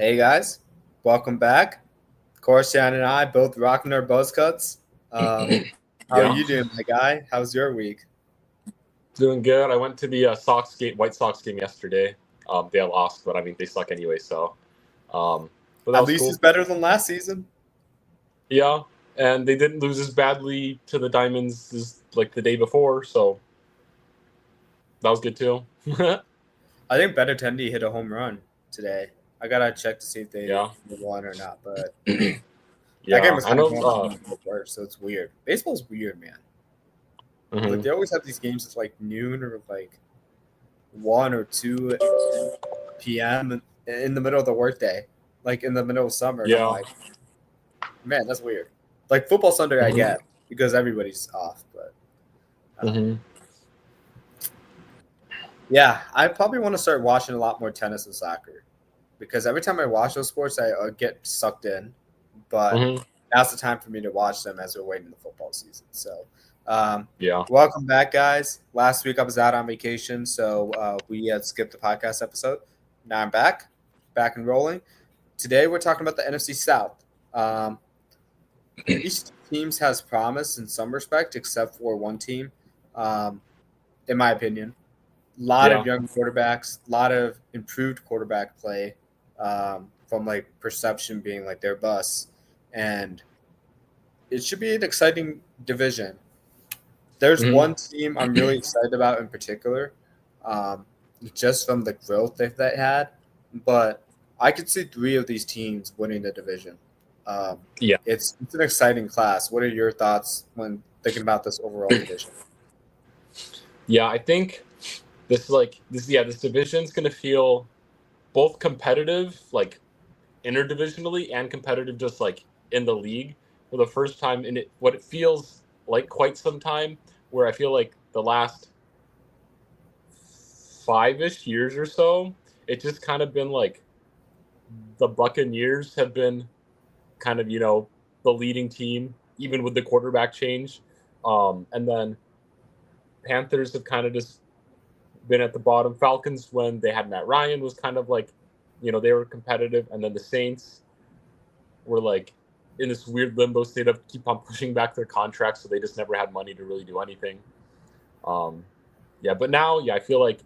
Hey guys, welcome back. Corstian and I both rocking our buzz cuts. How are Yeah, you doing, my guy? How's your week? doing good. I went to the White Sox game yesterday. They lost, but I mean they suck anyway. Um, but that At was least it's cool. better than last season. Yeah, and they didn't lose as badly to the Diamonds as like the day before, so that was good too. I think Benintendi hit a home run today. I gotta check to see if they Yeah, won or not, but that game yeah. was I kind of know. going on at work, so it's weird. Baseball's weird, man. Like Mhm. they always have these games at like noon or like 1 or 2 p.m. in the middle of the workday, like in the middle of summer, and I'm Yeah. like, man, that's weird. Like football Sunday, I Mhm. get because everybody's off, but Mhm. yeah, I probably want to start watching a lot more tennis and soccer because every time I watch those sports, I get sucked in. But Mhm. now's the time for me to watch them as we're waiting the football season. So, um, Yeah. welcome back, guys. Last week I was out on vacation, so we had skipped the podcast episode. Now I'm back and rolling. Today we're talking about the NFC South. Um, each teams has promise in some respect, except for one team, um, in my opinion. Lot of Yeah. young quarterbacks, a lot of improved quarterback play, from like perception being like their bus, and it should be an exciting division. There's Mhm. one team I'm really excited about in particular, um, just from the growth they had, but I could see three of these teams winning the division. Um, Yeah. it's an exciting class. What are your thoughts when thinking about this overall division? Yeah. I think this division's gonna feel both competitive, like interdivisionally, and competitive just like in the league for the first time in what it feels like quite some time, where I feel like the last 5-ish years or so it just kind of been like the Buccaneers have been kind of the leading team even with the quarterback change, and then Panthers have kind of just been at the bottom. Falcons, when they had Matt Ryan, was kind of like they were competitive, and then the Saints were like in this weird limbo state of keep on pushing back their contracts, so they just never had money to really do anything. Um, yeah, but now, yeah, I feel like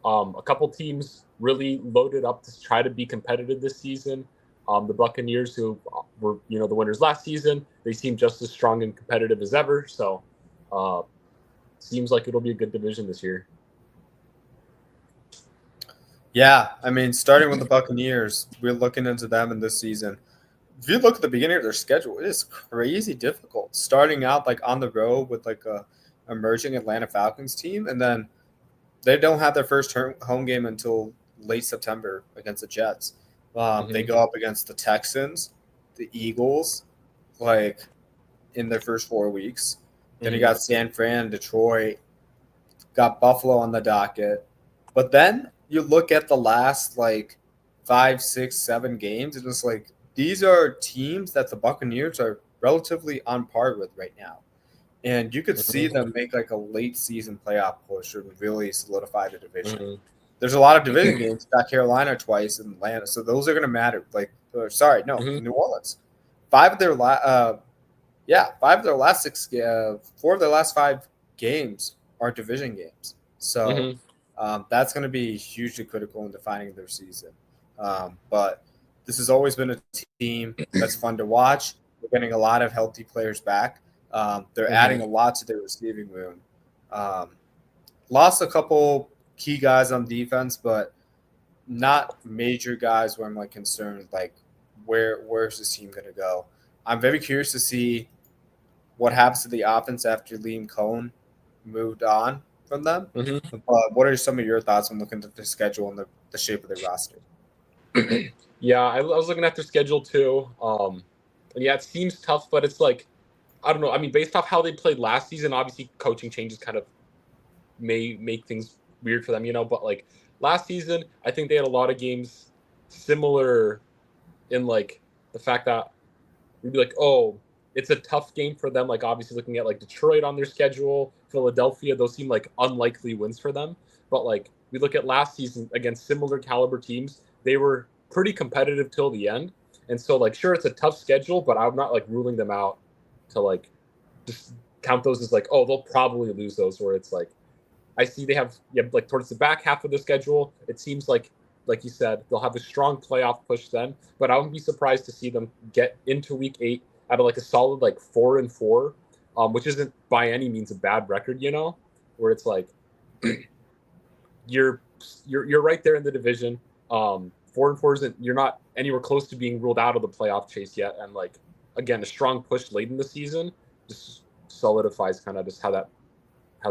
a couple teams really loaded up to try to be competitive this season. The Buccaneers, who were the winners last season, they seem just as strong and competitive as ever. So, uh, seems like it'll be a good division this year. Yeah, I mean, starting with the Buccaneers, we're looking into them in this season. If you look at the beginning of their schedule, it is crazy difficult. Starting out like on the road with like a emerging Atlanta Falcons team, and then they don't have their first home game until late September against the Jets. They Hmm. go up against the Texans, the Eagles, like in their first 4 weeks. Then you Hmm. got San Fran, Detroit, got Buffalo on the docket. But then you look at the last like 5, 6, 7 games, and it's like these are teams that the Buccaneers are relatively on par with right now. And you could see Hmm. them make like a late season playoff push and really solidify the division. Hmm. There's a lot of division games. Got Carolina twice and Atlanta, so those are going to matter. Like, sorry, no, Hmm. New Orleans. Five of their yeah, 5 of their last 6, 4 of their last 5 games are division games. So Hmm. that's going to be hugely critical in defining their season. But this has always been a team that's fun to watch. We're getting a lot of healthy players back. They're Hmm. adding a lot to their receiving room. Um, Lost a couple key guys on defense, but not major guys where I'm like concerned. Like, where's this team going to go? I'm very curious to see what happens to the offense after Liam Cohen moved on from them. Hmm. But what are some of your thoughts when looking at the schedule and the shape of their roster? Yeah, I was looking at their schedule too. And yeah, it seems tough, but it's like I don't know. I mean, based off how they played last season, obviously coaching changes kind of may make things weird for them, But like last season, I think they had a lot of games similar in like the fact that we'd be like, oh, it's a tough game for them. Like obviously looking at like Detroit on their schedule, Philadelphia, those seem like unlikely wins for them. But like we look at last season against similar caliber teams, they were pretty competitive till the end. And so, like, sure, it's a tough schedule, but I'm not like ruling them out to like just count those as like, oh, they'll probably lose those. Where it's like, I see they have like towards the back half of the schedule, it seems like you said, they'll have a strong playoff push then. But I wouldn't be surprised to see them get into week 8 out of like a solid like 4-4, which isn't by any means a bad record, where it's like you're right there in the division. 4-4 isn't, you're not anywhere close to being ruled out of the playoff chase yet, and like again, a strong push late in the season just solidifies kind of just how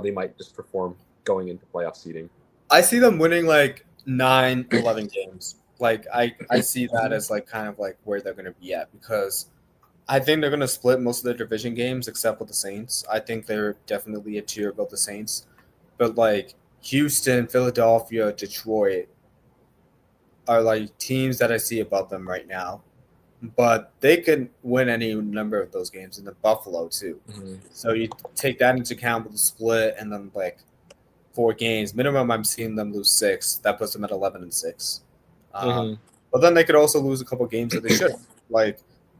they might just perform going into playoff seeding. I see them winning like 9-11 games. Like I see that as like kind of like where they're going to be at, because I think they're going to split most of their division games except with the Saints. I think they're definitely a tier above the Saints. But like Houston, Philadelphia, Detroit are like teams that I see above them right now. But they could win any number of those games, in the Buffalo too. Mm-hmm. So you take that into account with the split, and then like 4 games minimum, I'm seeing them lose 6. That puts them at 11-6. But then they could also lose a couple games that they should. Like,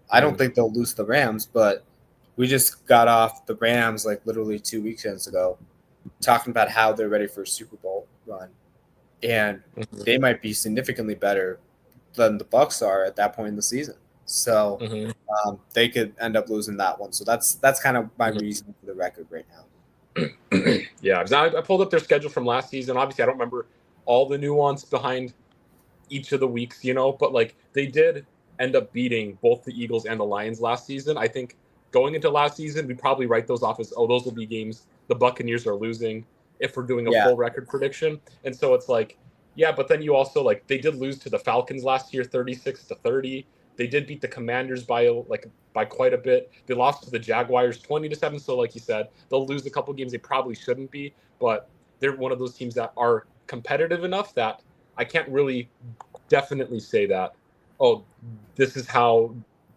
I don't think they'll lose the Rams, but we just got off the Rams like literally 2 weekends ago, talking about how they're ready for a Super Bowl run, and they might be significantly better than the Bucs are at that point in the season. So they could end up losing that one. So that's kind of my reason for the record right now. Yeah, I pulled up their schedule from last season. Obviously, I don't remember all the nuance behind each of the weeks, but like they did end up beating both the Eagles and the Lions last season. I think going into last season, we probably write those off as, oh, those will be games the Buccaneers are losing if we're doing a full record prediction. And so it's like, yeah, but then you also like they did lose to the Falcons last year, 36-30. They did beat the Commanders by quite a bit. They lost to the Jaguars 20-7. So like you said, they'll lose a couple games they probably shouldn't be, but they're one of those teams that are competitive enough that I can't really definitely say that, oh, this is how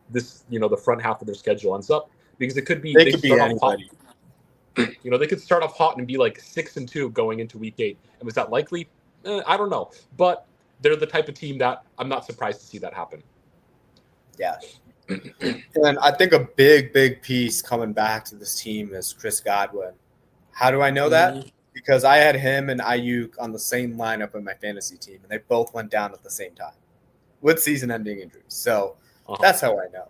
this, the front half of their schedule ends up, because it could be they could be anybody. They could start off hot and be like 6-2 going into week 8. And was that likely? I don't know, but they're the type of team that I'm not surprised to see that happen. Yeah. And I think a big piece coming back to this team is Chris Godwin. How do I know that? Because I had him and Ayuk on the same lineup in my fantasy team, and they both went down at the same time with season-ending injuries. So that's how I know.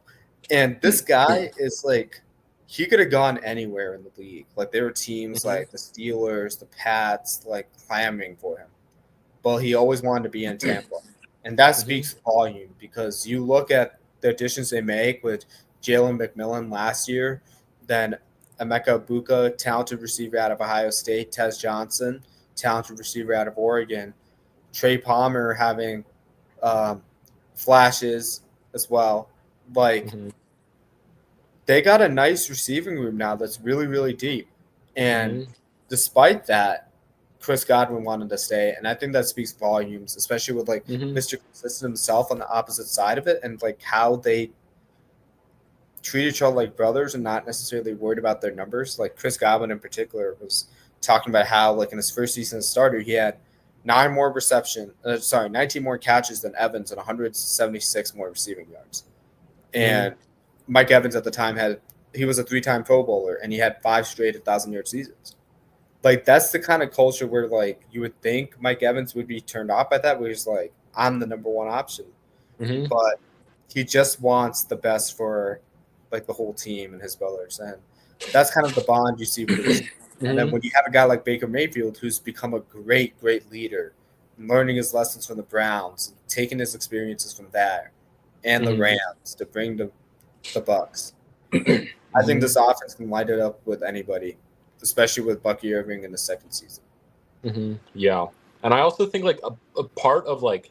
And this guy is like, he could have gone anywhere in the league. Like, there were teams like the Steelers, the Pats, like clamoring for him. But he always wanted to be in Tampa. And that speaks volume, because you look at the additions they make with Jalen McMillan last year, then Emeka Buka, talented receiver out of Ohio State, Tez Johnson, talented receiver out of Oregon, Trey Palmer having flashes as well. Like, they got a nice receiving room now that's really, really deep. And despite that, Chris Godwin wanted to stay, and I think that speaks volumes, especially with like Mr. Consistent himself on the opposite side of it, and like how they treat each other like brothers and not necessarily worried about their numbers. Like Chris Godwin in particular was talking about how like in his first season as starter, he had 19 more catches than Evans and 176 more receiving yards. And Mike Evans at the time he was a 3-time Pro Bowler, and he had 5 straight 1,000-yard seasons. Like, that's the kind of culture where, like, you would think Mike Evans would be turned off by that, where he's like, I'm the number one option. But he just wants the best for, like, the whole team and his brothers. And that's kind of the bond you see with this. And then when you have a guy like Baker Mayfield, who's become a great leader, learning his lessons from the Browns, taking his experiences from there and the Rams to bring the Bucs. I think this offense can light it up with anybody, especially with Bucky Irving in the second season. Yeah. And I also think like a part of like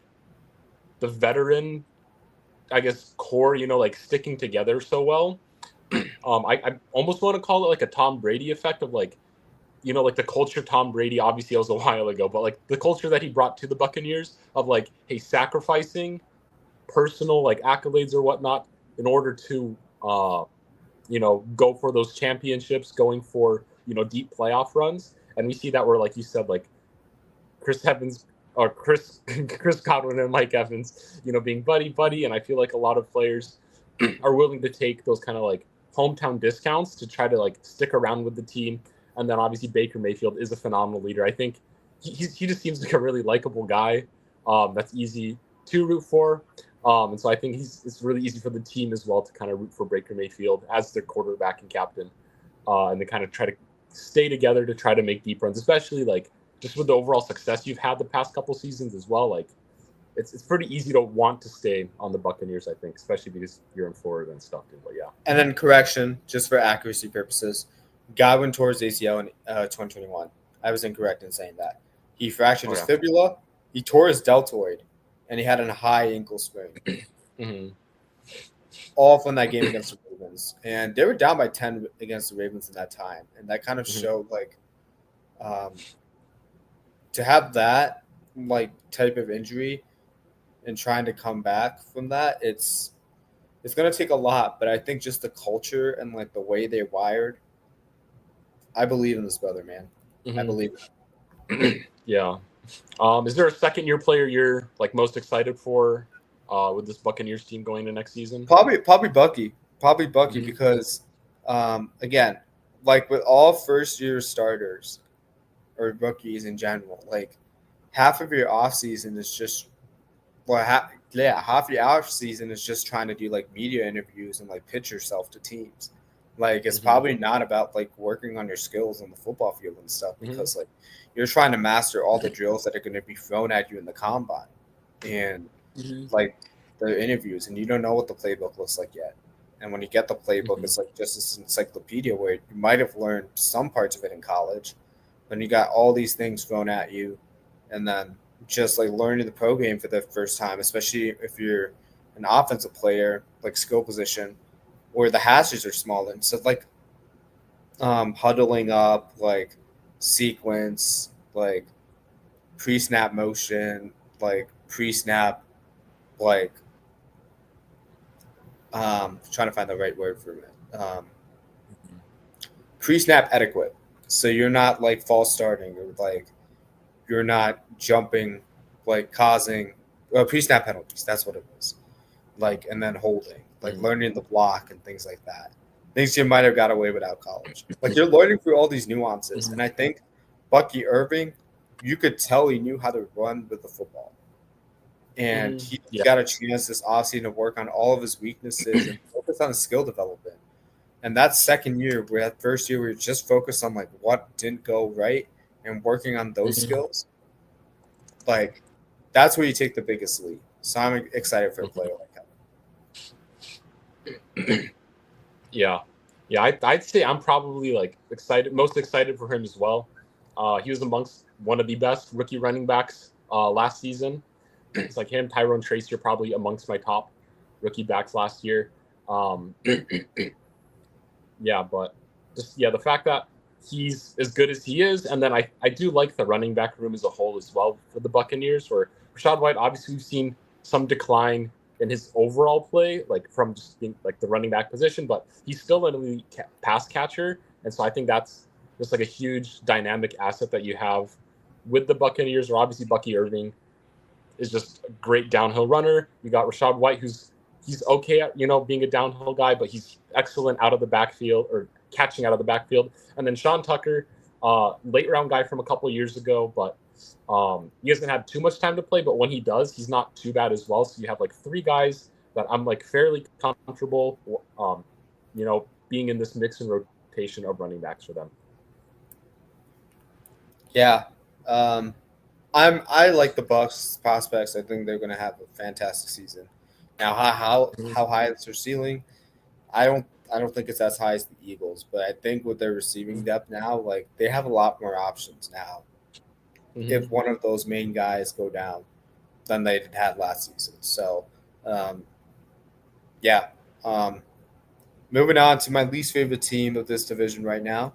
the veteran, I guess, core, like sticking together so well. I almost want to call it like a Tom Brady effect of like, like the culture Tom Brady, obviously it was a while ago, but like the culture that he brought to the Buccaneers of like, hey, sacrificing personal like accolades or whatnot in order to, go for those championships, going for, deep playoff runs. And we see that where, like you said, like Chris Evans or Chris Godwin and Mike Evans, being buddy, and I feel like a lot of players are willing to take those kind of like hometown discounts to try to like stick around with the team. And then obviously Baker Mayfield is a phenomenal leader. I think he just seems like a really likable guy. That's easy to root for. And so I think it's really easy for the team as well to kind of root for Baker Mayfield as their quarterback and captain, and they kind of try to stay together to try to make deep runs, especially like just with the overall success you've had the past couple seasons as well. Like it's pretty easy to want to stay on the Buccaneers, I think, especially because you're in Florida and stuff. But yeah. And then correction, just for accuracy purposes, Godwin tore his ACL in 2021. I was incorrect in saying that. He fractured his fibula, he tore his deltoid, and he had a high ankle sprain. Mm-hmm. All from that game against the Ravens. And they were down by 10 against the Ravens in that time. And that kind of showed, like, to have that, like, type of injury and trying to come back from that, it's going to take a lot. But I think just the culture and, like, the way they're wired, I believe in this brother, man. I believe it. Yeah. Is there a second-year player you're like most excited for with this Buccaneers team going into next season? Probably Bucky. Because, again, like with all first-year starters or rookies in general, like half of your offseason is just half your offseason is just trying to do like media interviews and like pitch yourself to teams. Like it's probably not about like working on your skills on the football field and stuff because like you're trying to master all the drills that are going to be thrown at you in the combine and like the interviews, and you don't know what the playbook looks like yet. And when you get the playbook, it's like just this encyclopedia where you might have learned some parts of it in college, but you got all these things thrown at you, and then just like learning the pro game for the first time, especially if you're an offensive player, like skill position, where the hashes are small. And so like huddling up, like sequence, like pre-snap motion, like pre-snap, like trying to find the right word for it. Pre-snap etiquette. So you're not like false starting or like you're not jumping, like causing pre-snap penalties. That's what it was. Like, and then holding, like learning the block and things like that. Things you might have got away without college. Like you're learning through all these nuances. And I think Bucky Irving, you could tell he knew how to run with the football. And he got a chance this offseason to work on all of his weaknesses and focus on his skill development. And that second year, where that first year we were just focused on like what didn't go right and working on those skills. Like that's where you take the biggest leap. So I'm excited for a player like that. Yeah, I'd say I'm probably like most excited for him as well. He was amongst one of the best rookie running backs last season. It's like him, Tyrone Tracy are probably amongst my top rookie backs last year. Yeah, but just the fact that he's as good as he is, and then I do like the running back room as a whole as well for the Buccaneers. Where Rachaad White, obviously, we've seen some decline in his overall play, like from just being like the running back position, but he's still an elite pass catcher, and so I think that's just like a huge dynamic asset that you have with the Buccaneers. Or obviously Bucky Irving is just a great downhill runner. You got Rachaad White, he's okay at being a downhill guy, but he's excellent out of the backfield or catching out of the backfield. And then Sean Tucker, late round guy from a couple years ago, but he hasn't had too much time to play, but when he does, he's not too bad as well. So you have like three guys that I'm like fairly comfortable, being in this mix and rotation of running backs for them. Yeah. I like the Bucs prospects. I think they're going to have a fantastic season. Now, how high is their ceiling? I don't think it's as high as the Eagles, but I think with their receiving depth now, like they have a lot more options now. If one of those main guys go down than they had last season. So, moving on to my least favorite team of this division right now.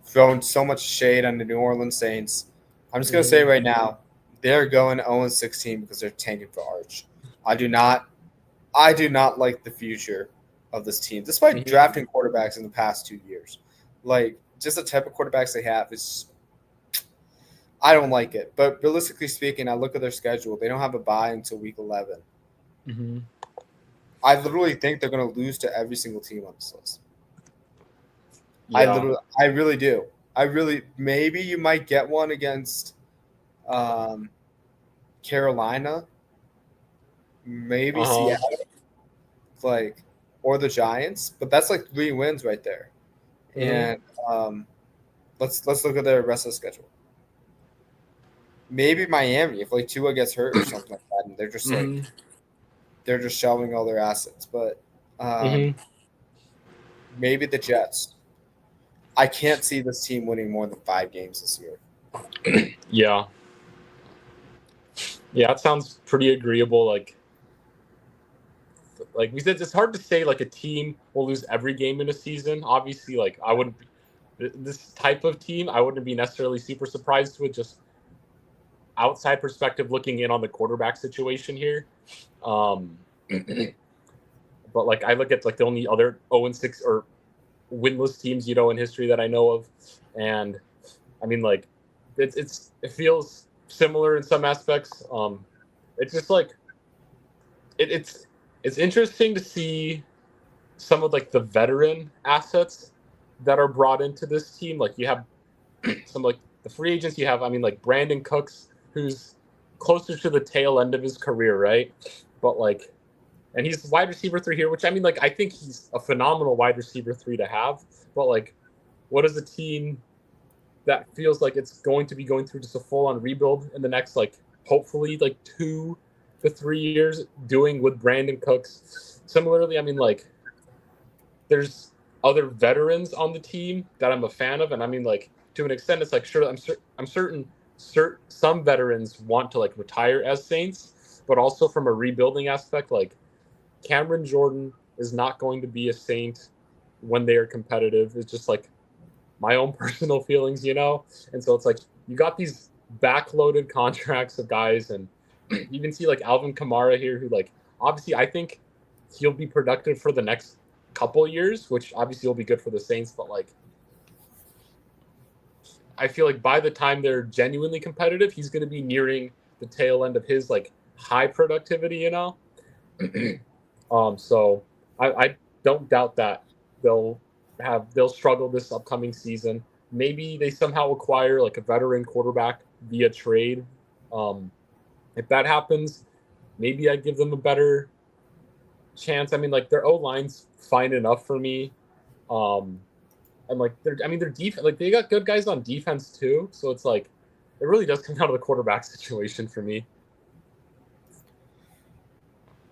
Throwing so much shade on the New Orleans Saints. I'm just going to say right now, they're going 0-16 because they're tanking for Arch. I do not like the future of this team, despite drafting quarterbacks in the past 2 years. Like, just the type of quarterbacks they have is I don't like it. But realistically speaking, I look at their schedule. They don't have a bye until week 11. Mm-hmm. I literally think they're going to lose to every single team on this list. Yeah. I really do. Maybe you might get one against Carolina, maybe Uh-huh. Seattle, like, or the Giants, but that's like 3 wins right there. Mm-hmm. And let's look at their rest of the schedule. Maybe Miami if like Tua gets hurt or something like that, and they're just like Mm-hmm. they're just shelving all their assets. But Mm-hmm. maybe the Jets. I can't see this team winning more than 5 games this year. Yeah. Yeah, that sounds pretty agreeable. Like we said, it's hard to say like a team will lose every game in a season. Obviously, like I wouldn't be, this type of team, I wouldn't be necessarily super surprised with just outside perspective looking in on the quarterback situation here. Um, but like I look at like the only other 0-6 or winless teams, in history that I know of, and I mean like it feels similar in some aspects. It's just like it's interesting to see some of like the veteran assets that are brought into this team. Like you have some like the free agents you have. I mean like Brandon Cooks, who's closer to the tail end of his career, right? But like, and he's wide receiver 3 here, which I mean like I think he's a phenomenal wide receiver 3 to have. But like, what is a team that feels like it's going to be going through just a full on rebuild in the next like hopefully like 2 to 3 years doing with Brandon Cooks? Similarly, I mean like there's other veterans on the team that I'm a fan of, and I mean like to an extent, it's like sure I'm certain some veterans want to like retire as Saints, but also from a rebuilding aspect, like Cameron Jordan is not going to be a Saint when they are competitive. It's just like my own personal feelings. And so it's like you got these backloaded contracts of guys, and you can see like Alvin Kamara here, who like obviously I think he'll be productive for the next couple years, which obviously will be good for the Saints, but like I feel like by the time they're genuinely competitive, he's going to be nearing the tail end of his like high productivity. So I don't doubt that they'll struggle this upcoming season. Maybe they somehow acquire like a veteran quarterback via trade. If that happens, maybe I give them a better chance. I mean, like their O line's fine enough for me. And like their defense, like they got good guys on defense too. So it's like it really does come down to the quarterback situation for me.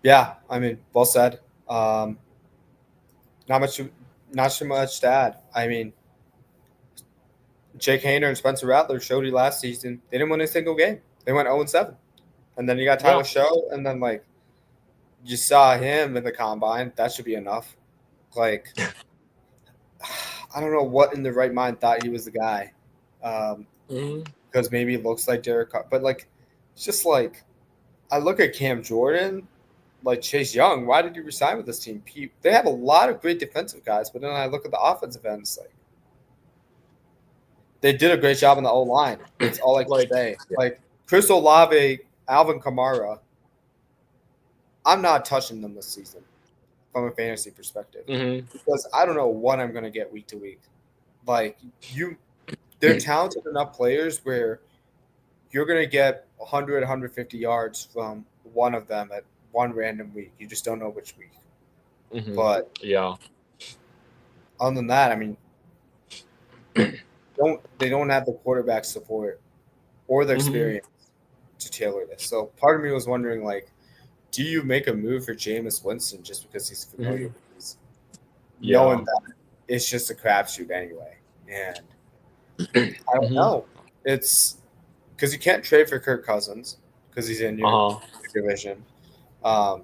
Yeah, I mean, well said. Not too much to add. I mean, Jake Hayner and Spencer Rattler showed you last season. They didn't win a single game. They went 0-7. And then you got Tyler Yeah. Show, and then like you saw him in the combine. That should be enough. Like, I don't know what in the right mind thought he was the guy. Because maybe it looks like Derek Carr. But like, it's just like I look at Cam Jordan, like Chase Young. Why did you resign with this team? They have a lot of great defensive guys, but then I look at the offensive end. It's like they did a great job on the O line. That's all I can say. Yeah. Like Chris Olave, Alvin Kamara. I'm not touching them this season from a fantasy perspective because I don't know what I'm going to get week to week. Like they're talented enough players where you're going to get 100, 150 yards from one of them at one random week. You just don't know which week. But yeah, other than that, I mean, they don't have the quarterback support or the experience to tailor this. So part of me was wondering, like, do you make a move for Jameis Winston just because he's familiar with these, knowing that it's just a crapshoot anyway? And I don't know. It's because you can't trade for Kirk Cousins because he's in your division. Yeah,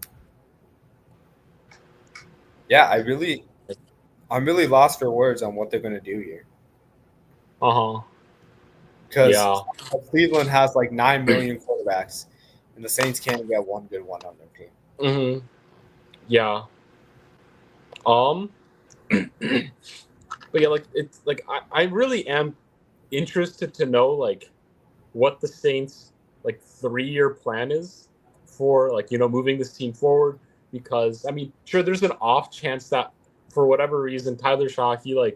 I'm really lost for words on what they're going to do here. Because Cleveland has like 9 million quarterbacks, and the Saints can't get one good one on their team. Yeah. But yeah, like it's like I really am interested to know like what the Saints' 3-year plan is for moving this team forward. Because I mean, sure, there's an off chance that for whatever reason Tyler Shaw he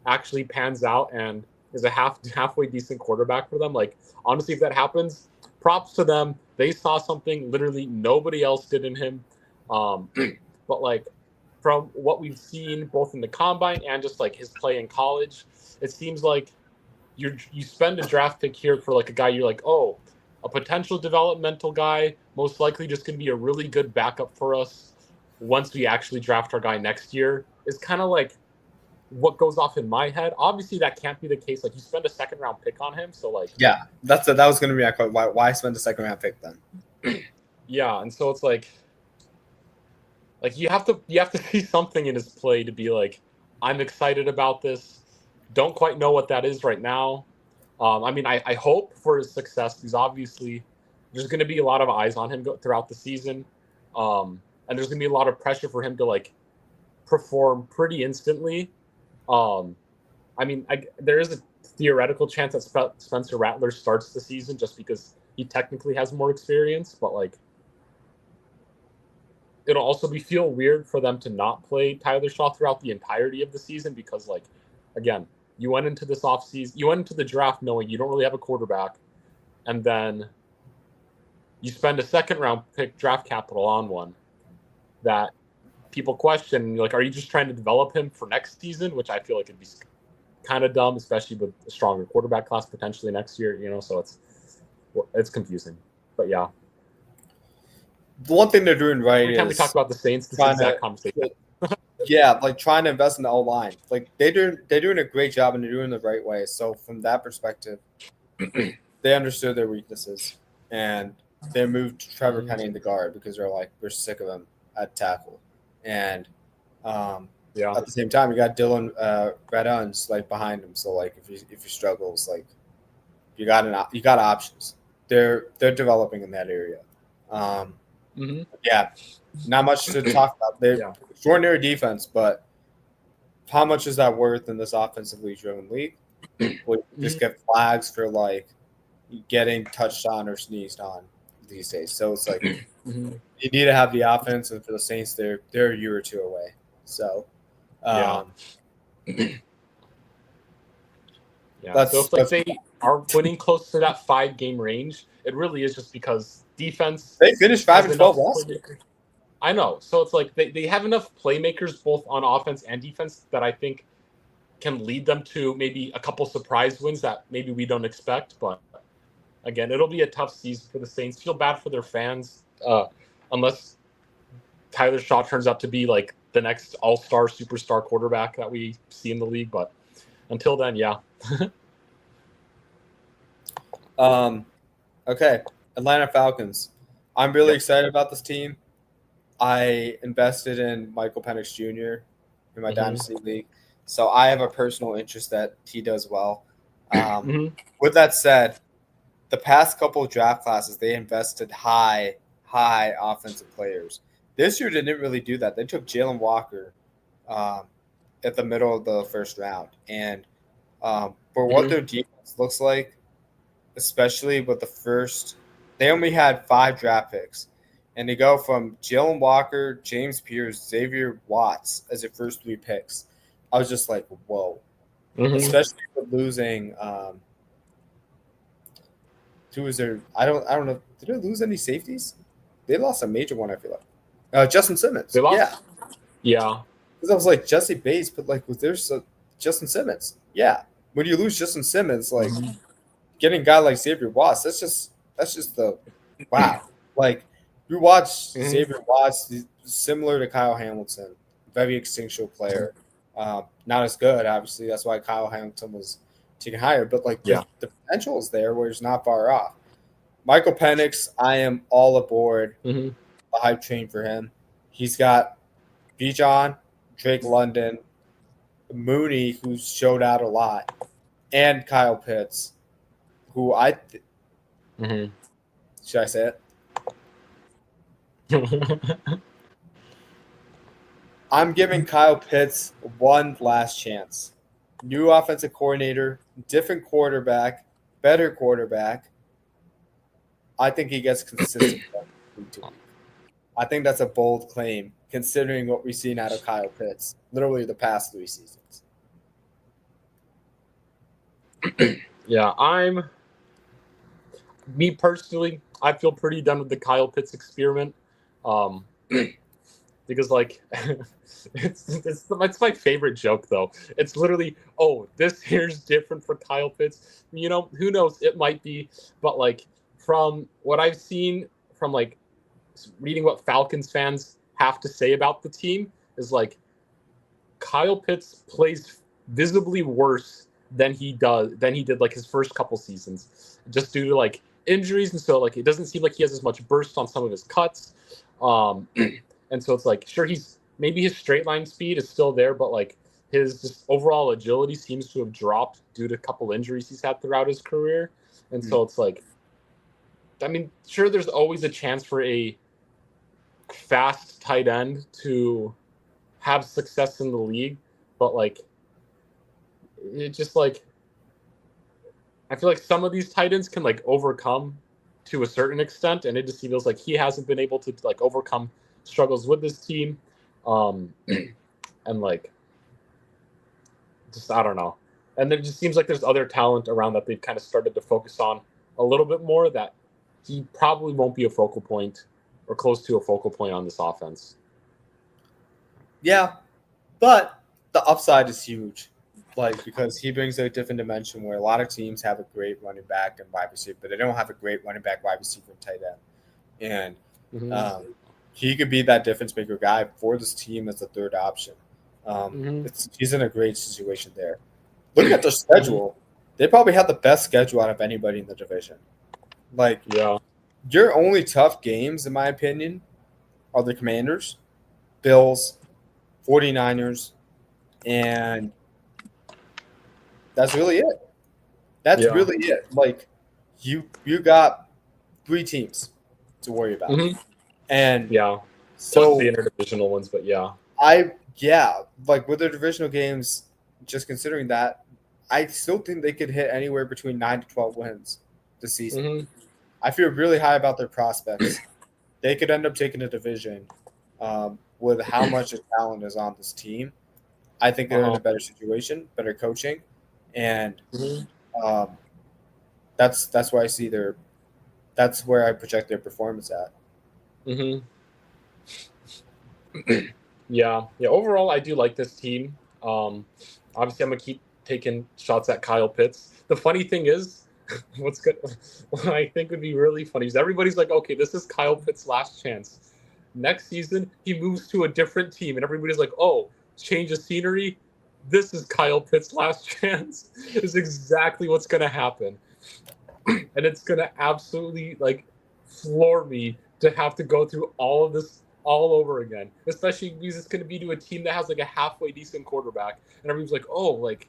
actually pans out and is a halfway decent quarterback for them. Honestly, if that happens, props to them. They saw something literally nobody else did in him. But from what we've seen both in the combine and just his play in college, it seems like you spend a draft pick here for a guy you're oh, a potential developmental guy, most likely just going to be a really good backup for us once we actually draft our guy next year, is kind of what goes off in my head. Obviously, that can't be the case. You spend a second-round pick on him, so yeah, that was going to be my question. Why spend a second-round pick then? Yeah, and so it's you have to see something in his play to be I'm excited about this. Don't quite know what that is right now. I mean, I hope for his success because obviously there's going to be a lot of eyes on him throughout the season, and there's going to be a lot of pressure for him to perform pretty instantly. I mean, there is a theoretical chance that Spencer Rattler starts the season just because he technically has more experience, but it'll also feel weird for them to not play Tyler Shaw throughout the entirety of the season because again, you went into this offseason, you went into the draft knowing you don't really have a quarterback, and then you spend a second-round pick draft capital on one that people question, are you just trying to develop him for next season? Which I feel it'd be kind of dumb, especially with a stronger quarterback class potentially next year, so it's confusing. But yeah. The one thing they're doing right every time we talk about the Saints, this exact conversation. Yeah, trying to invest in the O-line. They're doing a great job and they're doing it the right way. So from that perspective, they understood their weaknesses and they moved Trevor Penny in the guard because they're we're sick of him at tackle. And at the same time, you got Dylan Redun's behind him. So if he struggles, you got options. They're developing in that area. Yeah, not much to talk about. They're extraordinary defense, but how much is that worth in this offensively driven league? We just get flags for getting touched on or sneezed on these days. So it's you need to have the offense, and for the Saints, they're a year or two away. So so if they are winning close to that 5-game range, it really is just because defense. They finished 5-12 last year. I know. So it's they have enough playmakers both on offense and defense that I think can lead them to maybe a couple surprise wins that maybe we don't expect. But again, it'll be a tough season for the Saints. Feel bad for their fans unless Tyler Shaw turns out to be the next all-star superstar quarterback that we see in the league. But until then, yeah. Okay, Atlanta Falcons. I'm really excited about this team. I invested in Michael Penix Jr. in my Dynasty League, so I have a personal interest that he does well. With that said, the past couple of draft classes, they invested high offensive players. This year, they didn't really do that. They took Jalen Walker at the middle of the first round. And for what their defense looks like, especially with the first – they only had 5 draft picks. And they go from Jalen Walker, James Pierce, Xavier Watts as their first 3 picks. I was just whoa. Especially with losing who was there? I don't know. Did they lose any safeties? They lost a major one, I feel like. Justin Simmons. They lost? Yeah. Because I was Jesse Bates, but was there Justin Simmons? Yeah. When you lose Justin Simmons, getting a guy like Xavier Watts, that's just the wow. You watch Xavier Watts, he's similar to Kyle Hamilton, very instinctual player. Not as good, obviously. That's why Kyle Hamilton was taken higher. But the potential is there where he's not far off. Michael Penix, I am all aboard the hype train for him. He's got Bijan, Drake London, Mooney, who showed out a lot, and Kyle Pitts, who should I say it? I'm giving Kyle Pitts one last chance. New offensive coordinator, different quarterback, better quarterback. I think he gets consistent week to week. I think that's a bold claim, considering what we've seen out of Kyle Pitts, literally the past 3 seasons. Yeah, me personally, I feel pretty done with the Kyle Pitts experiment. Because like it's my favorite joke though. It's literally, oh, this here's different for Kyle Pitts. You know, who knows? It might be, but like from what I've seen from like reading what Falcons fans have to say about the team is like Kyle Pitts plays visibly worse than he did like his first couple seasons, just due to like injuries, and so like it doesn't seem like he has as much burst on some of his cuts. And so it's like, sure, maybe his straight line speed is still there, but like his just overall agility seems to have dropped due to a couple injuries he's had throughout his career. And so it's like, I mean, sure, there's always a chance for a fast tight end to have success in the league, but like, it just like, I feel like some of these tight ends can like overcome to a certain extent, and it just feels like he hasn't been able to like overcome struggles with this team, and like, just I don't know. And there just seems like there's other talent around that they've kind of started to focus on a little bit more, that he probably won't be a focal point or close to a focal point on this offense. Yeah, but the upside is huge, like, because he brings a different dimension where a lot of teams have a great running back and wide receiver, but they don't have a great running back, wide receiver, and tight end. And he could be that difference maker guy for this team as a third option. He's in a great situation there. Looking at their schedule, they probably have the best schedule out of anybody in the division. Like, your only tough games, in my opinion, are the Commanders, Bills, 49ers, and that's really it. That's really it. Like, you got 3 teams to worry about. And so the interdivisional ones, but like with the divisional games, just considering that, I still think they could hit anywhere between 9 to 12 wins this season. I feel really high about their prospects. They could end up taking a division with how much talent is on this team. I think they're in a better situation, better coaching, and that's where I see that's where I project their performance at. Yeah. Overall, I do like this team. Obviously, I'm gonna keep taking shots at Kyle Pitts. The funny thing is, what I think would be really funny is everybody's like, okay, this is Kyle Pitts' last chance. Next season, he moves to a different team, and everybody's like, oh, change of scenery. This is Kyle Pitts' last chance. Is exactly what's gonna happen, and it's gonna absolutely like floor me to have to go through all of this all over again, especially because it's going to be to a team that has like a halfway decent quarterback, and everyone's like, oh, like,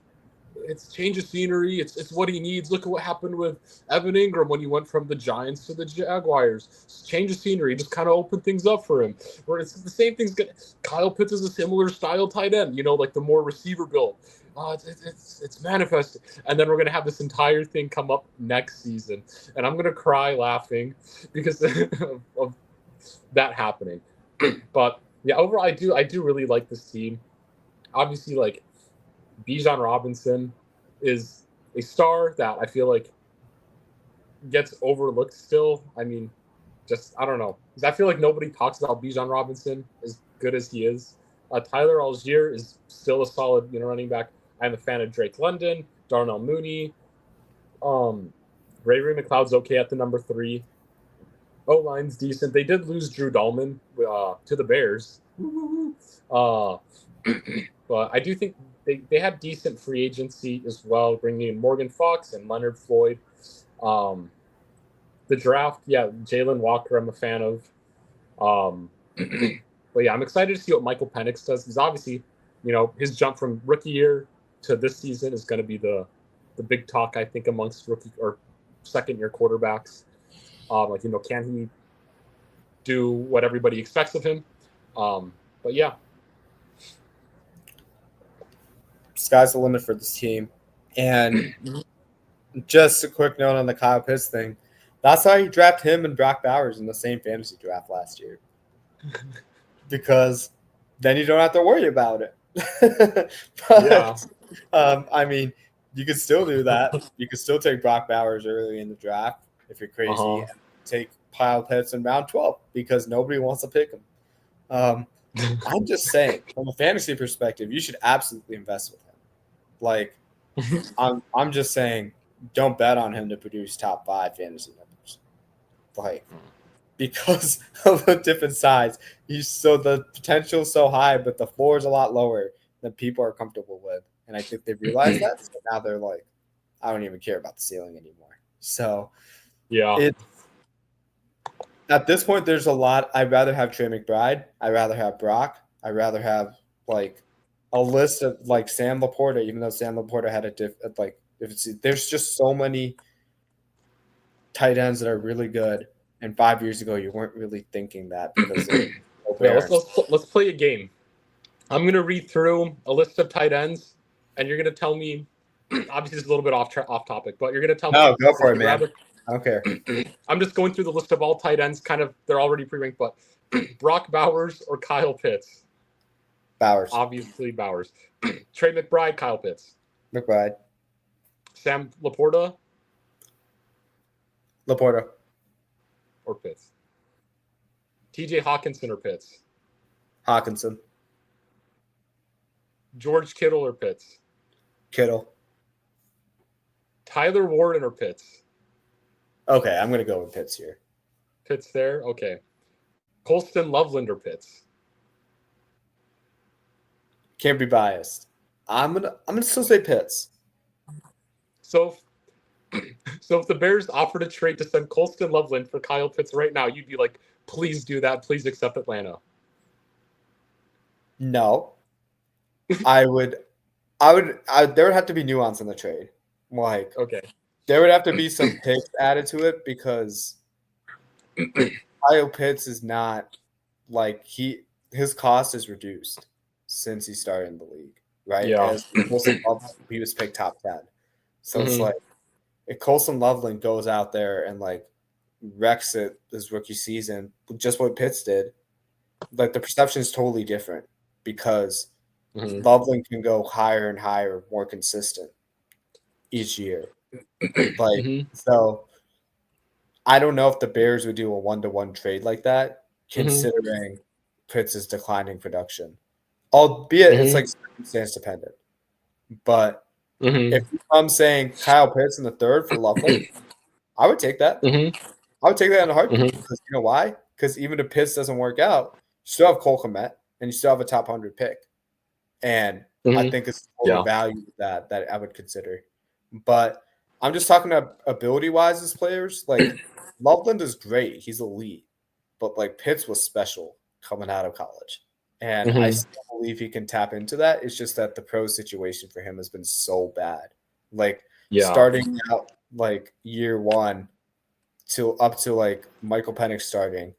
it's change of scenery, it's what he needs. Look at what happened with Evan Ingram when he went from the Giants to the Jaguars. Change of scenery just kind of opened things up for him, where it's the same thing's good. Kyle Pitts is a similar style tight end, like the more receiver build. It's manifested, and then we're gonna have this entire thing come up next season, and I'm gonna cry laughing because of that happening. But yeah, overall, I do really like this team. Obviously, like, Bijan Robinson is a star that I feel like gets overlooked still. I mean, just I don't know, because I feel like nobody talks about Bijan Robinson as good as he is. Tyler Algier is still a solid running back. I'm a fan of Drake London, Darnell Mooney. Ray McLeod's okay at the number 3. O-line's decent. They did lose Drew Dahlman to the Bears. But I do think they have decent free agency as well, bringing in Morgan Fox and Leonard Floyd. The draft, Jalen Walker I'm a fan of. But yeah, I'm excited to see what Michael Penix does. Because obviously, his jump from rookie year to this season is going to be the big talk, I think, amongst rookie or second-year quarterbacks. Can he do what everybody expects of him? But yeah. Sky's the limit for this team. And just a quick note on the Kyle Pitts thing. That's why he drafted him and Brock Bowers in the same fantasy draft last year. Because then you don't have to worry about it. But, I mean, you could still do that. You could still take Brock Bowers early in the draft if you're crazy. And take Kyle Pitts in round 12 because nobody wants to pick him. I'm just saying, from a fantasy perspective, you should absolutely invest with him. Like, I'm just saying, don't bet on him to produce top 5 fantasy numbers. Like, because of the different size, so the potential is so high, but the floor is a lot lower than people are comfortable with. And I think they realize that. So now they're like, I don't even care about the ceiling anymore. So, at this point, there's a lot. I'd rather have Trey McBride. I'd rather have Brock. I'd rather have like a list of like Sam Laporta, even though Sam Laporta had there's just so many tight ends that are really good. And 5 years ago, you weren't really thinking that because let's play a game. I'm going to read through a list of tight ends, and you're going to tell me. Obviously, it's a little bit off topic, but you're going to tell me. No, go for it, man. I don't care. I'm just going through the list of all tight ends. Kind of, they're already pre-ranked, but Brock Bowers or Kyle Pitts? Bowers. Obviously, Bowers. Trey McBride, Kyle Pitts. McBride. Sam Laporta. Laporta. Or Pitts. TJ Hawkinson or Pitts? Hawkinson. George Kittle or Pitts? Kittle. Tyler Warren or Pitts? Okay, I'm going to go with Pitts here. Pitts there? Okay. Colston Loveland or Pitts? Can't be biased. I'm gonna still say Pitts. So if the Bears offered a trade to send Colston Loveland for Kyle Pitts right now, you'd be like, please do that. Please accept Atlanta. No. There would have to be nuance in the trade. Like, okay, there would have to be some picks added to it because Kyle Pitts is not like his cost is reduced since he started in the league, right? Yeah. He was picked top 10. So it's like if Colston Loveland goes out there and like wrecks it his rookie season, just what Pitts did, like the perception is totally different because Loveland can go higher and higher, more consistent each year. So I don't know if the Bears would do a 1-to-1 trade like that, considering Pitts' declining production. Albeit it's like circumstance dependent. But if I'm saying Kyle Pitts in the third for Loveland, I would take that. I would take that in a heartbeat. Because you know why? Because even if Pitts doesn't work out, you still have Cole Kmet and you still have a top 100 pick. And I think it's total value that I would consider. But I'm just talking about ability-wise as players. Like, Loveland is great. He's elite. But, like, Pitts was special coming out of college. And I still believe he can tap into that. It's just that the pro situation for him has been so bad. Like, starting out, like, year one up to, like, Michael Penix starting,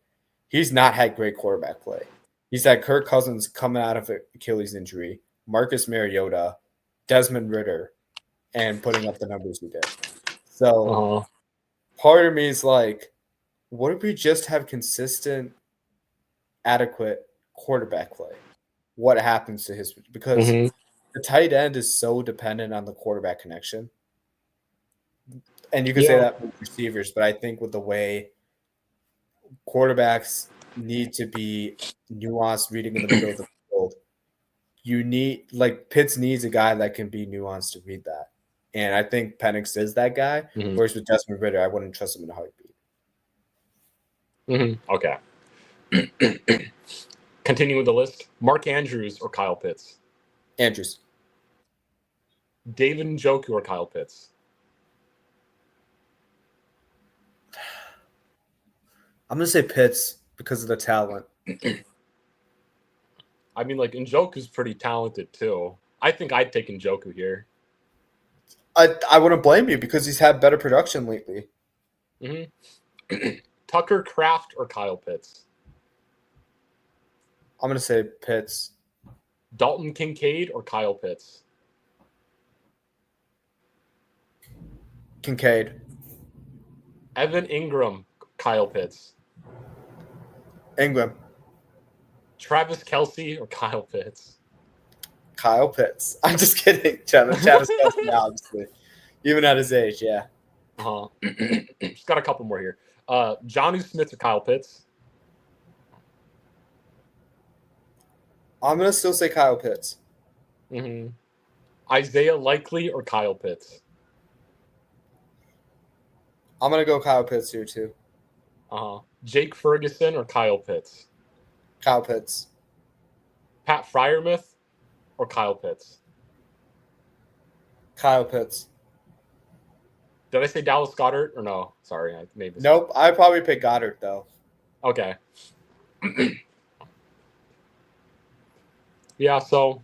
he's not had great quarterback play. He's had Kirk Cousins coming out of Achilles injury, Marcus Mariota, Desmond Ridder, and putting up the numbers he did. So part of me is like, what if we just have consistent, adequate quarterback play? What happens to his – because the tight end is so dependent on the quarterback connection. And you can say that with receivers, but I think with the way quarterbacks need to be nuanced, reading in the middle of the field, you need – like Pitts needs a guy that can be nuanced to read that. And I think Penix is that guy. Whereas with Desmond Ridder, I wouldn't trust him in a heartbeat. Okay. Continuing with the list, Mark Andrews or Kyle Pitts? Andrews. David Njoku or Kyle Pitts? I'm going to say Pitts because of the talent. I mean, like, Njoku's pretty talented, too. I think I'd take Njoku here. I wouldn't blame you because he's had better production lately. Tucker Kraft or Kyle Pitts? I'm going to say Pitts. Dalton Kincaid or Kyle Pitts? Kincaid. Evan Ingram, Kyle Pitts. Ingram. Travis Kelce or Kyle Pitts? Kyle Pitts. I'm just kidding. Travis Kelce, obviously. Even at his age, yeah. Just got a couple more here. Jonnu Smith or Kyle Pitts? I'm going to still say Kyle Pitts. Mm-hmm. Isaiah Likely or Kyle Pitts? I'm going to go Kyle Pitts here, too. Jake Ferguson or Kyle Pitts? Kyle Pitts. Pat Freiermuth or Kyle Pitts? Kyle Pitts. Did I say Dallas Goedert or no? Sorry, I made this. Nope. I'd probably pick Goddard, though. Okay. Yeah, so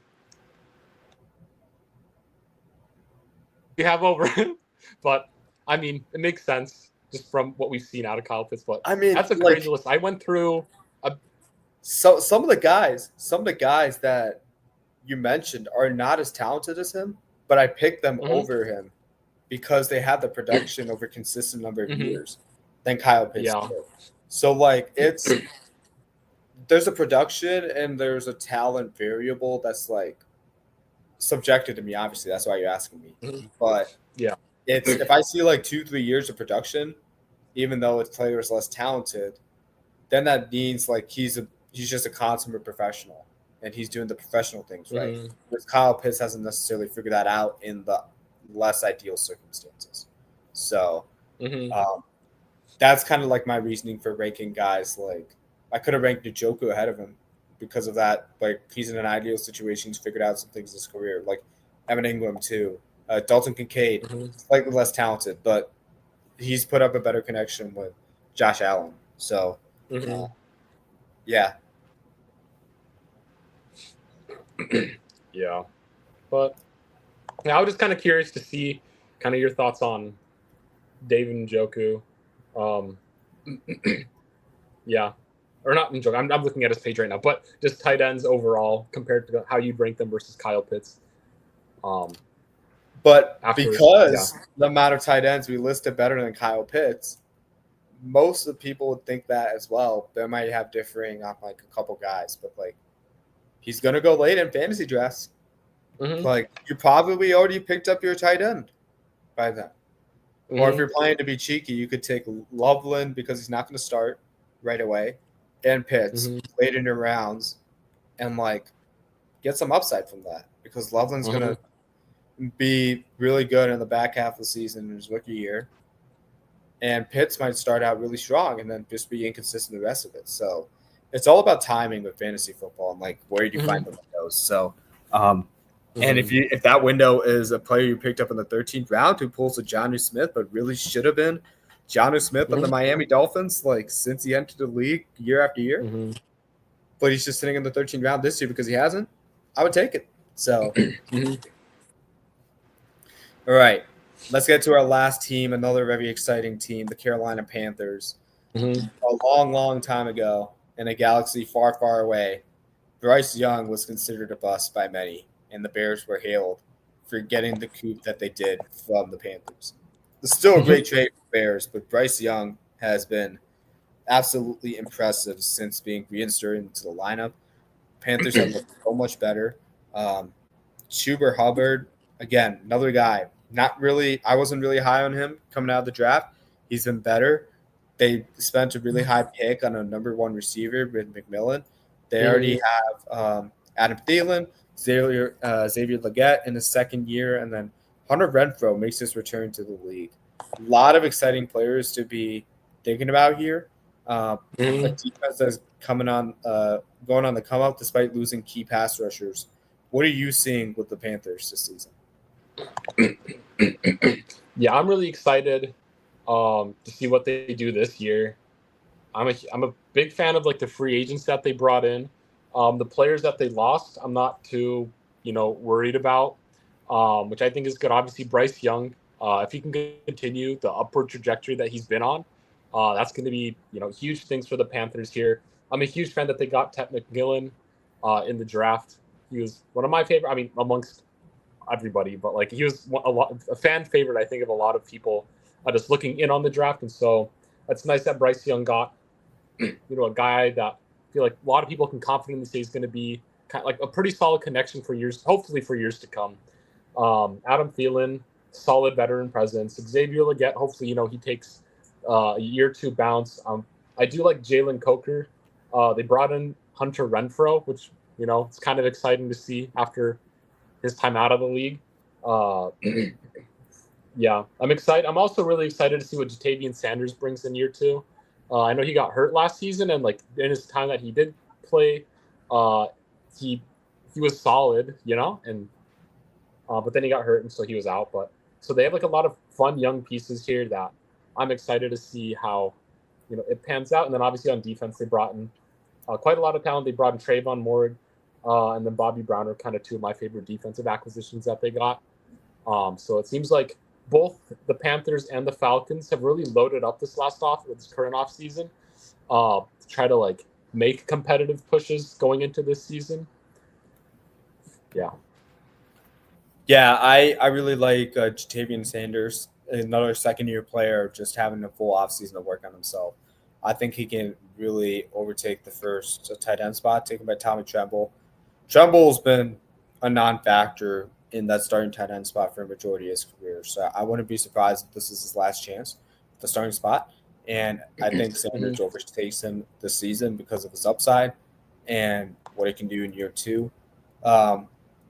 we have over, but I mean, it makes sense just from what we've seen out of Kyle Pitts. But I mean, that's a crazy list. I went through. Some of the guys that you mentioned are not as talented as him, but I picked them over him because they had the production over a consistent number of years than Kyle Pitts did. So like there's a production and there's a talent variable that's like subjected to me. Obviously, that's why you're asking me. But yeah, it's if I see like 2-3 years of production, even though its player is less talented, then that means like he's just a consummate professional and he's doing the professional things right. Whereas Kyle Pitts hasn't necessarily figured that out in the less ideal circumstances. So that's kind of like my reasoning for ranking guys. Like I could have ranked Njoku ahead of him because of that. Like he's in an ideal situation. He's figured out some things in his career. Like Evan Ingram too. Dalton Kincaid, slightly less talented, but he's put up a better connection with Josh Allen. So yeah. Yeah. But yeah, I was just kind of curious to see kind of your thoughts on David Njoku. Yeah. Or not Njoku. I'm looking at his page right now, but just tight ends overall compared to how you'd rank them versus Kyle Pitts. But because the amount of tight ends we listed better than Kyle Pitts, most of the people would think that as well. They might have differing on like a couple guys, but like he's gonna go late in fantasy drafts. Like you probably already picked up your tight end by then. Or if you're planning to be cheeky, you could take Loveland because he's not going to start right away, and Pitts late in your rounds, and like get some upside from that because Loveland's going to be really good in the back half of the season in his rookie year, and Pitts might start out really strong and then just be inconsistent the rest of it. So it's all about timing with fantasy football and like where you find the windows. So and if that window is a player you picked up in the 13th round who pulls a Jonnu Smith, but really should have been Jonnu Smith on the Miami Dolphins, like since he entered the league year after year, but he's just sitting in the 13th round this year because he hasn't, I would take it. So, all right, let's get to our last team, another very exciting team, the Carolina Panthers. A long, long time ago in a galaxy far, far away, Bryce Young was considered a bust by many. And the Bears were hailed for getting the coup that they did from the Panthers. It's still a great trade for the Bears, but Bryce Young has been absolutely impressive since being reinserted into the lineup. Panthers have looked so much better. Chuba Hubbard, again, another guy. I wasn't really high on him coming out of the draft. He's been better. They spent a really high pick on a number one receiver with McMillan. They already have Adam Thielen, Xavier Legette in his second year, and then Hunter Renfrow makes his return to the league. A lot of exciting players to be thinking about here. A defense that's going on the come up despite losing key pass rushers. What are you seeing with the Panthers this season? Yeah, I'm really excited to see what they do this year. I'm a big fan of like the free agents that they brought in. The players that they lost, I'm not too, worried about, which I think is good. Obviously, Bryce Young, if he can continue the upward trajectory that he's been on, that's going to be, huge things for the Panthers here. I'm a huge fan that they got Ted McMillan in the draft. He was one of my favorite, amongst everybody, but like he was a fan favorite, I think, of a lot of people just looking in on the draft. And so it's nice that Bryce Young got, a guy that I feel like a lot of people can confidently say is going to be kind of like a pretty solid connection for years, hopefully for years to come. Adam Thielen, solid veteran presence. Xavier Legette, hopefully, he takes a year or two bounce. I do like Jalen Coker. They brought in Hunter Renfrow, which, it's kind of exciting to see after his time out of the league. Yeah, I'm excited. I'm also really excited to see what Jatavian Sanders brings in year two. I know he got hurt last season, and like in his time that he did play, he was solid, and but then he got hurt, and so he was out. But so they have like a lot of fun young pieces here that I'm excited to see how it pans out. And then obviously on defense, they brought in quite a lot of talent. They brought in Trayvon Moore and then Bobby Brown are kind of two of my favorite defensive acquisitions that they got. So it seems like both the Panthers and the Falcons have really loaded up this current off season to try to like make competitive pushes going into this season. Yeah. Yeah, I really like Jatavian Sanders, another second-year player, just having a full offseason to work on himself. I think he can really overtake the first tight end spot taken by Tommy Tremble. Tremble's been a non-factor in that starting tight end spot for a majority of his career, so I wouldn't be surprised if this is his last chance at the starting spot. And I think Sanders overtakes him this season because of his upside and what he can do in year two.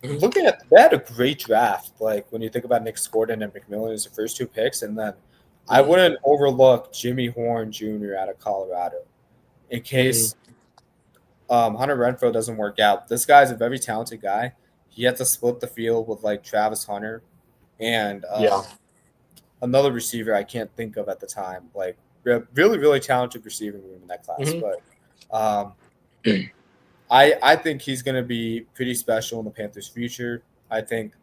Looking at they had a great draft. Like when you think about Nick Gordon and McMillan as the first two picks, and then I wouldn't overlook Jimmy Horn Jr. out of Colorado in case Hunter Renfrow doesn't work out. This guy's a very talented guy. He had to split the field with like Travis Hunter and another receiver I can't think of at the time. Like really, really talented receiving room in that class. But I think he's going to be pretty special in the Panthers' future. I think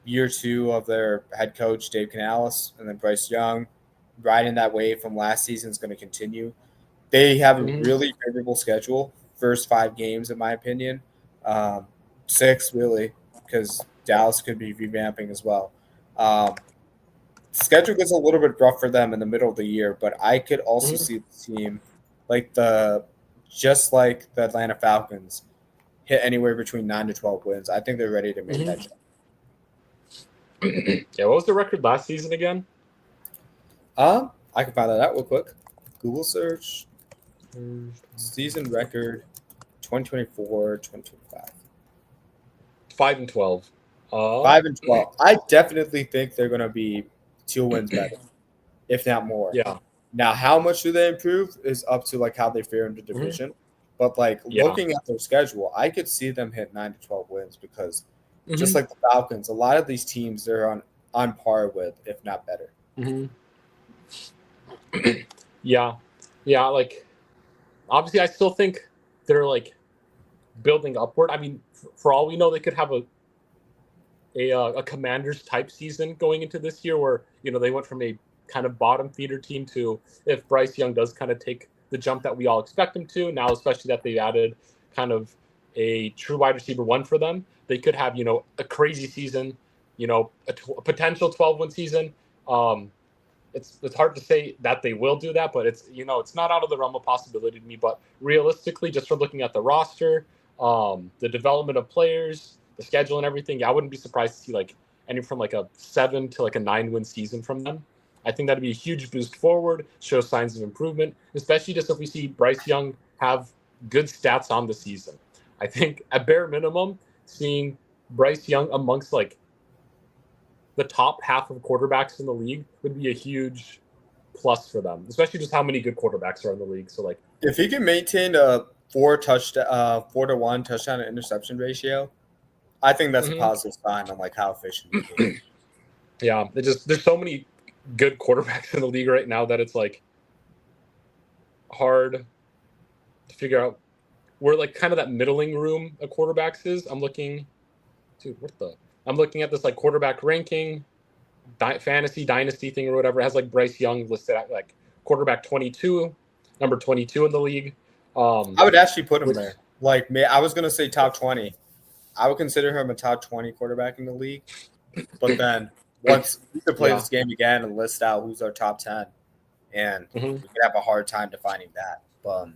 year two of their head coach, Dave Canales, and then Bryce Young, riding that wave from last season is going to continue. They have a really favorable schedule, first 5 games, in my opinion. 6, really, because Dallas could be revamping as well. Schedule gets a little bit rough for them in the middle of the year, but I could also see the team just like the Atlanta Falcons, hit anywhere between 9 to 12 wins. I think they're ready to make that jump. Yeah, what was the record last season again? I can find that out real quick. Google search. Season record 2024, 2025. 5-12. 5-12. I definitely think they're going to be 2 wins better, if not more. Yeah. Now, how much do they improve is up to like how they fare in the division. But like looking at their schedule, I could see them hit 9 to 12 wins because just like the Falcons, a lot of these teams they're on par with, if not better. Yeah. Like obviously, I still think they're like building upward. I mean, for all we know, they could have a Commanders type season going into this year, where they went from a kind of bottom feeder team to, if Bryce Young does kind of take the jump that we all expect him to now, especially that they added kind of a true wide receiver 1 for them, they could have a crazy season, a potential 12-win season. It's hard to say that they will do that, but it's it's not out of the realm of possibility to me. But realistically, just from looking at the roster, the development of players, the schedule, and everything, I wouldn't be surprised to see like any from like a 7 to like a 9-win season from them. I think that'd be a huge boost forward, show signs of improvement, especially just if we see Bryce Young have good stats on the season. I think at bare minimum, seeing Bryce Young amongst like the top half of quarterbacks in the league would be a huge plus for them, especially just how many good quarterbacks are in the league. So like if he can maintain a 4-to-1 touchdown to interception ratio, I think that's a positive sign on like how efficient he is. Yeah, there's so many good quarterbacks in the league right now that it's like hard to figure out where like kind of that middling room of quarterbacks is. I'm looking at this like quarterback ranking, fantasy dynasty thing or whatever. It has like Bryce Young listed at like quarterback 22, number 22 in the league. I would actually put him there. Like I was gonna say top 20. I would consider him a top 20 quarterback in the league, but then once we could play this game again and list out who's our top 10, and we could have a hard time defining that. Because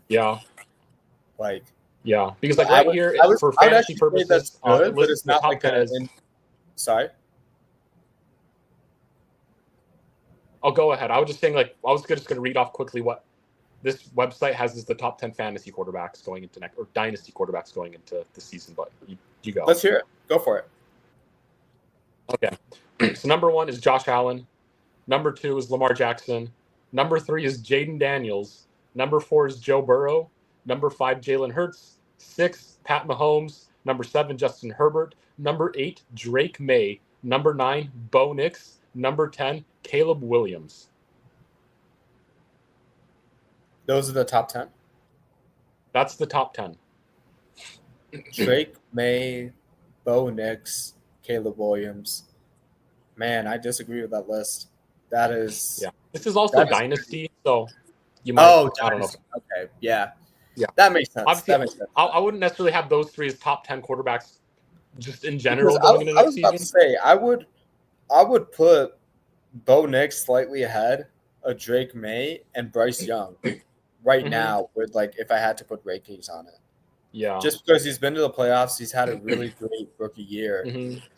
like here for fantasy purposes, that's good, but it's the not top like 10 is. Sorry. I'll go ahead. I was just saying, like, I was just going to read off quickly what this website has as the top 10 fantasy quarterbacks going into next, or dynasty quarterbacks going into the season. But you go. Let's hear it. Go for it. Okay. So number 1 is Josh Allen. Number 2 is Lamar Jackson. Number 3 is Jaden Daniels. Number 4 is Joe Burrow. Number 5, Jalen Hurts. 6, Pat Mahomes. Number 7, Justin Herbert. Number 8, Drake May. Number 9, Bo Nix. Number 10, Caleb Williams. Those are the top 10? That's the top 10. Drake May, Bo Nix, Caleb Williams. Man, I disagree with that list. That is... Yeah. This is also Dynasty, so you might... I don't know. Okay, yeah. Yeah. That makes sense. Obviously, that makes sense. I wouldn't necessarily have those 3 as top 10 quarterbacks just in general going into next season. I was about to say, I would put Bo Nix slightly ahead of Drake May and Bryce Young right now, with like if I had to put rankings on it. Yeah. Just because he's been to the playoffs, he's had a really great rookie year.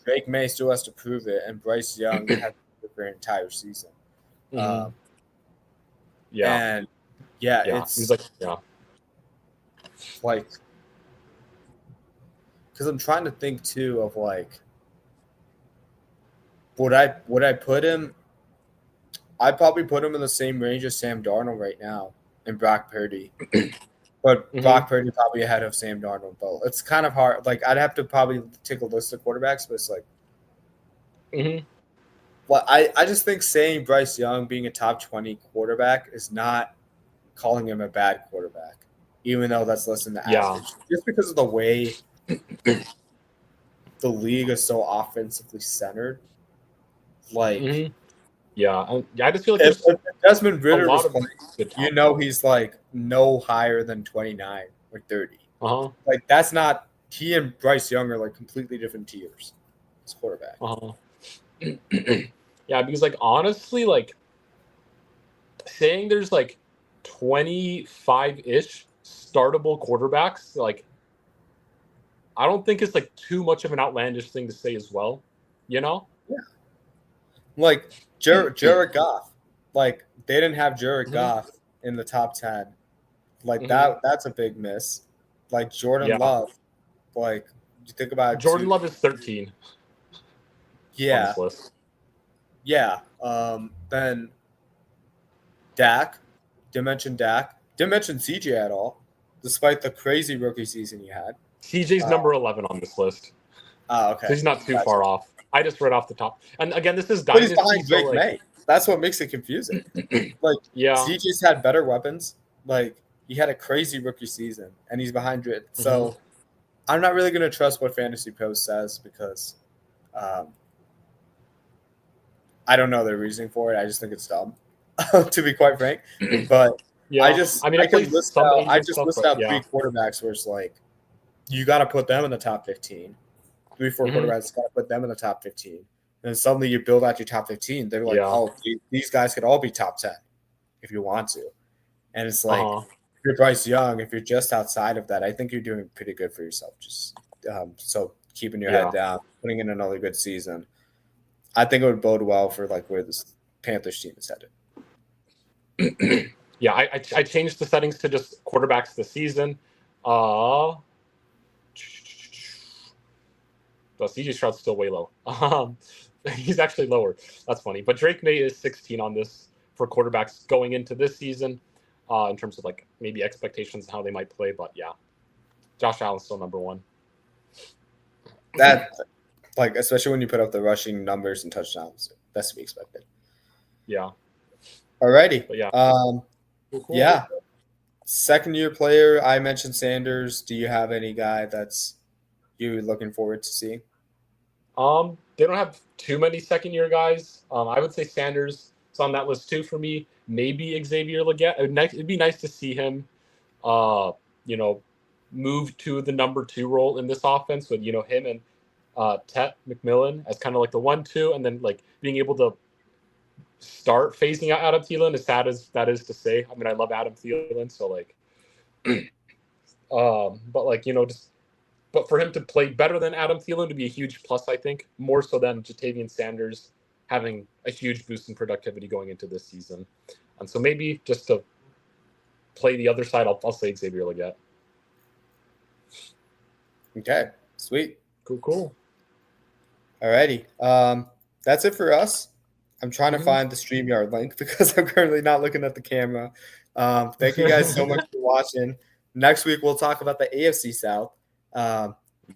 Drake May still has to prove it, and Bryce Young had for an entire season. And it's like because I'm trying to think too of like, would I put him? I'd probably put him in the same range as Sam Darnold right now and Brock Purdy, but Brock Purdy probably ahead of Sam Darnold. But it's kind of hard. Like I'd have to probably take a list of quarterbacks, but it's like, well, I just think saying Bryce Young being a top 20 quarterback is not calling him a bad quarterback, even though that's less than the average. Just because of the way the league is so offensively centered. Like, I just feel like if Desmond Ridder was playing, he's like no higher than 29 or 30. Like that's not, he and Bryce Young are like completely different tiers as quarterback. Yeah, because like honestly, like saying there's like 25-ish startable quarterbacks, like I don't think it's like too much of an outlandish thing to say as well, Yeah. Like Jared Goff. Like they didn't have Jared Goff in the top 10. Like that's a big miss. Like Jordan Love. Like you think about Jordan Love is 13. Yeah. On this list. Yeah. Then Dak. Didn't mention Dak. Didn't mention CJ at all, despite the crazy rookie season he had. CJ's number 11 on this list. Oh, okay. So he's not too far off. I just read off the top. And again, this is dynasty. But he's behind Drake so May. That's what makes it confusing. Like, CJ's had better weapons. Like, he had a crazy rookie season, and he's behind Drake. So I'm not really going to trust what Fantasy Pros says because I don't know their reasoning for it. I just think it's dumb, to be quite frank. But I can list out 3 quarterbacks where it's like, you got to put them in the top 15. 3-4 quarterbacks, got to put them in the top 15. And then suddenly you build out your top 15. They're like, these guys could all be top 10 if you want to. And it's like, if you're Bryce Young, if you're just outside of that, I think you're doing pretty good for yourself. Just so keeping your head down, putting in another good season. I think it would bode well for like where this Panthers team is headed. I changed the settings to just quarterbacks this season. CJ Stroud's still way low. He's actually lower. That's funny. But Drake May is 16 on this for quarterbacks going into this season in terms of like maybe expectations and how they might play. But yeah, Josh Allen's still number 1. That, like, especially when you put up the rushing numbers and touchdowns, that's to be expected. Yeah. Alrighty. But yeah. Cool. Yeah. Second year player, I mentioned Sanders. Do you have any guy that's you're looking forward to seeing? They don't have too many second-year guys. I would say Sanders is on that list too for me. Maybe Xavier Legette. It'd be nice to see him, move to the number 2 role in this offense with him and Tet McMillan as kind of like the 1-2, and then like being able to start phasing out Adam Thielen, as sad as that is to say. I mean, I love Adam Thielen, so like, but like but for him to play better than Adam Thielen to be a huge plus, I think, more so than Jatavian Sanders having a huge boost in productivity going into this season. And so maybe just to play the other side, I'll say Xavier Legette. Okay, sweet. Cool. Alrighty. That's it for us. I'm trying to find the StreamYard link because I'm currently not looking at the camera. Thank you guys so much for watching. Next week, we'll talk about the AFC South.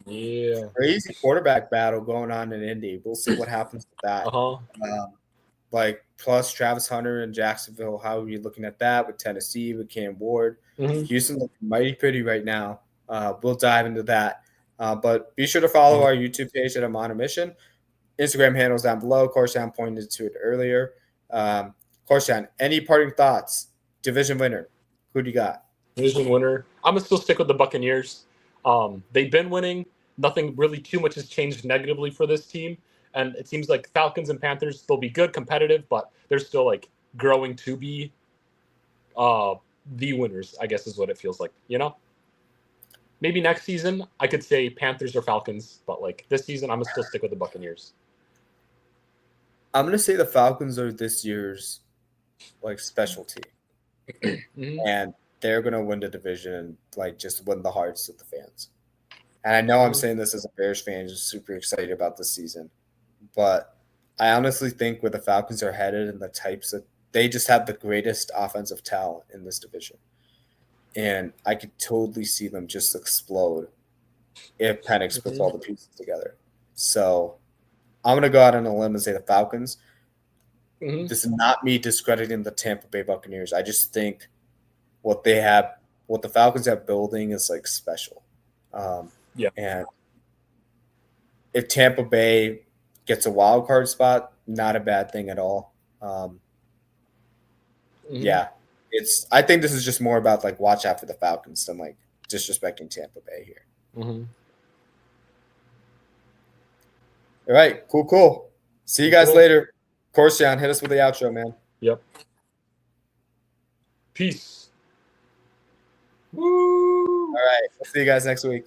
Crazy quarterback battle going on in Indy. We'll see what happens with that. Plus Travis Hunter and Jacksonville. How are you looking at that with Tennessee, with Cam Ward? Houston looking mighty pretty right now. We'll dive into that. But be sure to follow our YouTube page at I'm on a Mission. Instagram handles down below. Corstian pointed to it earlier. Corstian, any parting thoughts? Division winner. Who do you got? Division winner. I'm going to still stick with the Buccaneers. They've been winning. Nothing really too much has changed negatively for this team. And it seems like Falcons and Panthers, they'll be good, competitive, but they're still like growing to be the winners, I guess is what it feels like, Maybe next season I could say Panthers or Falcons, but like this season I'm going to still stick with the Buccaneers. I'm going to say the Falcons are this year's like specialty. And they're going to win the division and like just win the hearts of the fans. And I know I'm saying this as a Bears fan, just super excited about this season. But I honestly think where the Falcons are headed and the types that they just have the greatest offensive talent in this division. And I could totally see them just explode if Penix puts all the pieces together. So I'm going to go out on a limb and say the Falcons. This is not me discrediting the Tampa Bay Buccaneers. I just think what the Falcons have building is like special. And if Tampa Bay gets a wild card spot, not a bad thing at all. I think this is just more about like watch out for the Falcons than like disrespecting Tampa Bay here. All right, cool. See you guys later. Corstian, hit us with the outro, man. Yep. Peace. Woo! All right, we'll see you guys next week.